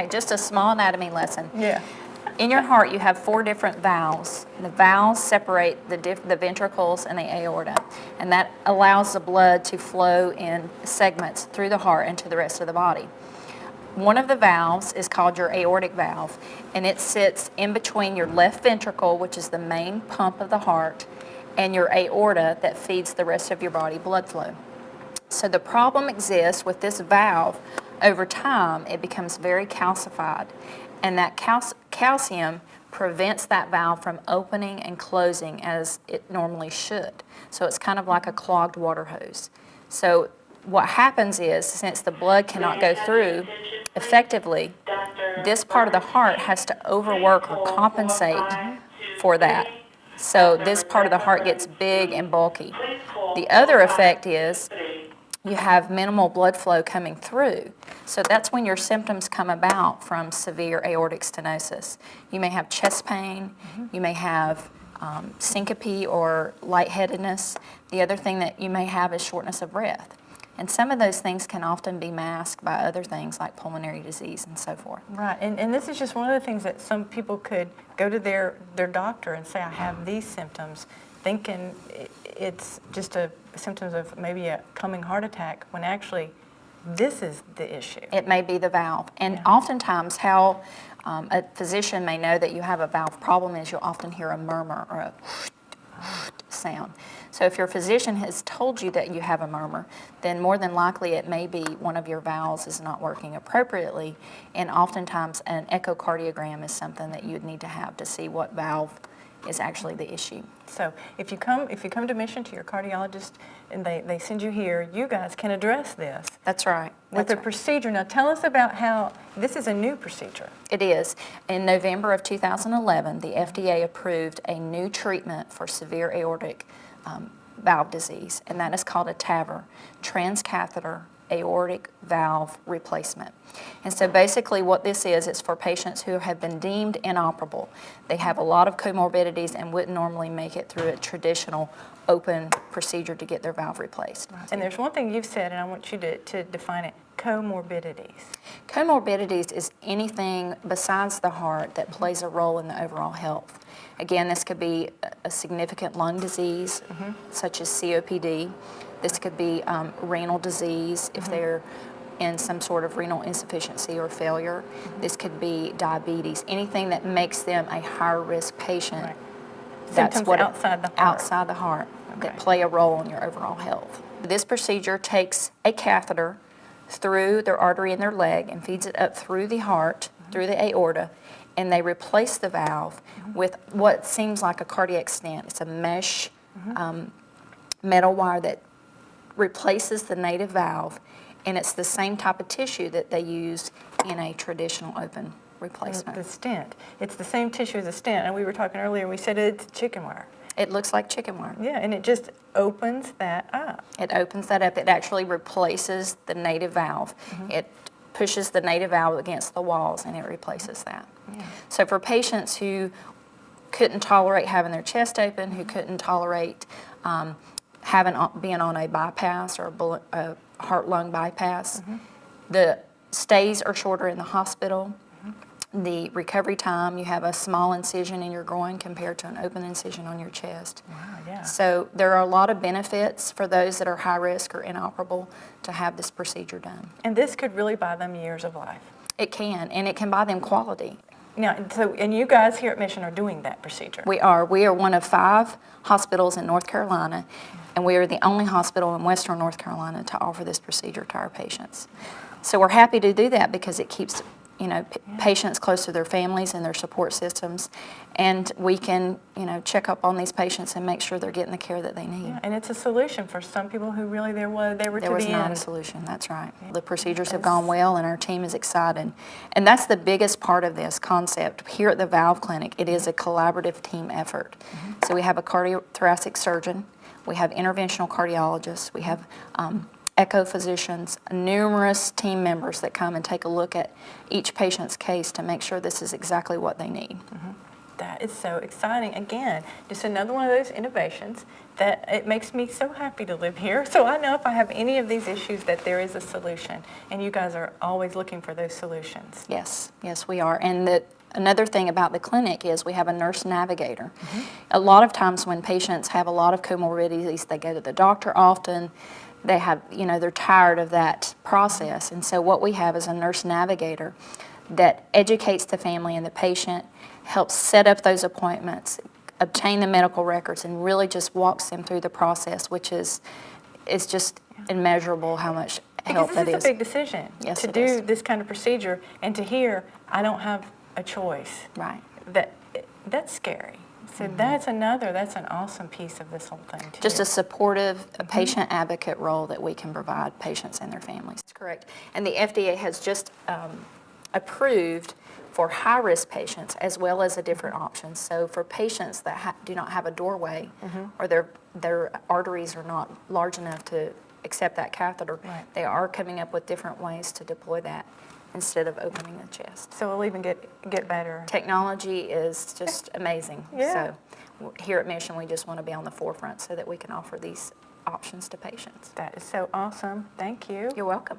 Okay, just a small anatomy lesson. Yeah. In your heart, you have 4 different valves. The valves separate the ventricles and the aorta, and that allows the blood to flow in segments through the heart and to the rest of the body. One of the valves is called your aortic valve, and it sits in between your left ventricle, which is the main pump of the heart, and your aorta that feeds the rest of your body blood flow. So the problem exists with this valve. Over time, it becomes very calcified, and that calcium prevents that valve from opening and closing as it normally should. So it's kind of like a clogged water hose. So what happens is, since the blood cannot go through effectively, this part of the heart has to overwork or compensate for that. So this part of the heart gets big and bulky. The other effect is you have minimal blood flow coming through. So that's when your symptoms come about from severe aortic stenosis. You may have chest pain, you may have syncope or lightheadedness. The other thing that you may have is shortness of breath. And some of those things can often be masked by other things like pulmonary disease and so forth. Right, and this is just one of the things that some people could go to their doctor and say, I have these symptoms, thinking it's just symptoms of maybe a coming heart attack, when actually this is the issue. It may be the valve. And oftentimes how a physician may know that you have a valve problem is you'll often hear a murmur or a sound. So if your physician has told you that you have a murmur, then more than likely it may be one of your valves is not working appropriately, and oftentimes an echocardiogram is something that you would need to have to see what valve is actually the issue. So if you come to Mission to your cardiologist and they send you here, you guys can address this. That's right. With the procedure. Now tell us about how this is a new procedure. It is. In November of 2011, the FDA approved a new treatment for severe aortic valve disease, and that is called a TAVR, transcatheter aortic valve replacement. And so basically what this is, it's for patients who have been deemed inoperable. They have a lot of comorbidities and wouldn't normally make it through a traditional open procedure to get their valve replaced. Right. And there's one thing you've said, and I want you to define it, comorbidities. Comorbidities is anything besides the heart that plays a role in the overall health. Again, this could be a significant lung disease, such as COPD. This could be renal disease if they're in some sort of renal insufficiency or failure. This could be diabetes, anything that makes them a higher risk patient. Right. That's Symptoms what outside the heart. Outside the heart that play a role in your overall health. This procedure takes a catheter through their artery in their leg and feeds it up through the heart, through the aorta, and they replace the valve with what seems like a cardiac stent. It's a mesh metal wire that replaces the native valve, and it's the same type of tissue that they use in a traditional open replacement. The stent. It's the same tissue as a stent, and we were talking earlier, we said it's chicken wire. It looks like chicken wire. Yeah, and it just opens that up. It opens that up. It actually replaces the native valve. It pushes the native valve against the walls, and it replaces that. Yeah. So for patients who couldn't tolerate having their chest open, who couldn't tolerate being on a bypass or a heart-lung bypass, the stays are shorter in the hospital. The recovery time, you have a small incision in your groin compared to an open incision on your chest. Wow, yeah. So there are a lot of benefits for those that are high risk or inoperable to have this procedure done. And this could really buy them years of life. It can, and it can buy them quality. Now, and you guys here at Mission are doing that procedure. We are. We are one of 5 hospitals in North Carolina, and we are the only hospital in Western North Carolina to offer this procedure to our patients. So we're happy to do that because it keeps patients close to their families and their support systems, and we can, check up on these patients and make sure they're getting the care that they need. Yeah, and it's a solution for some people who really they were There to was the not end. a solution, that's right. The procedures have gone well, and our team is excited. And that's the biggest part of this concept. Here at the Valve Clinic, it is a collaborative team effort. So we have a cardiothoracic surgeon, we have interventional cardiologists, we have echo physicians, numerous team members that come and take a look at each patient's case to make sure this is exactly what they need. That is so exciting. Again, just another one of those innovations that it makes me so happy to live here. So I know if I have any of these issues that there is a solution, and you guys are always looking for those solutions. Yes, yes, we are. And another thing about the clinic is we have a nurse navigator. A lot of times when patients have a lot of comorbidities, they go to the doctor often, they have, they're tired of that process. And so what we have is a nurse navigator that educates the family and the patient, helps set up those appointments, obtain the medical records, and really just walks them through the process, which is just immeasurable how much help that is. Because this is a big decision Yes, to it do is. this kind of procedure, and to hear, I don't have a choice. Right. That's scary. So that's an awesome piece of this whole thing too. Just a supportive, a patient advocate role that we can provide patients and their families. That's correct. And the FDA has just approved for high-risk patients as well as a different option. So for patients that do not have a doorway or their arteries are not large enough to accept that catheter, they are coming up with different ways to deploy that instead of opening the chest. So we'll even get better. Technology is just amazing. Yeah. So here at Mission, we just want to be on the forefront so that we can offer these options to patients. That is so awesome. Thank you. You're welcome.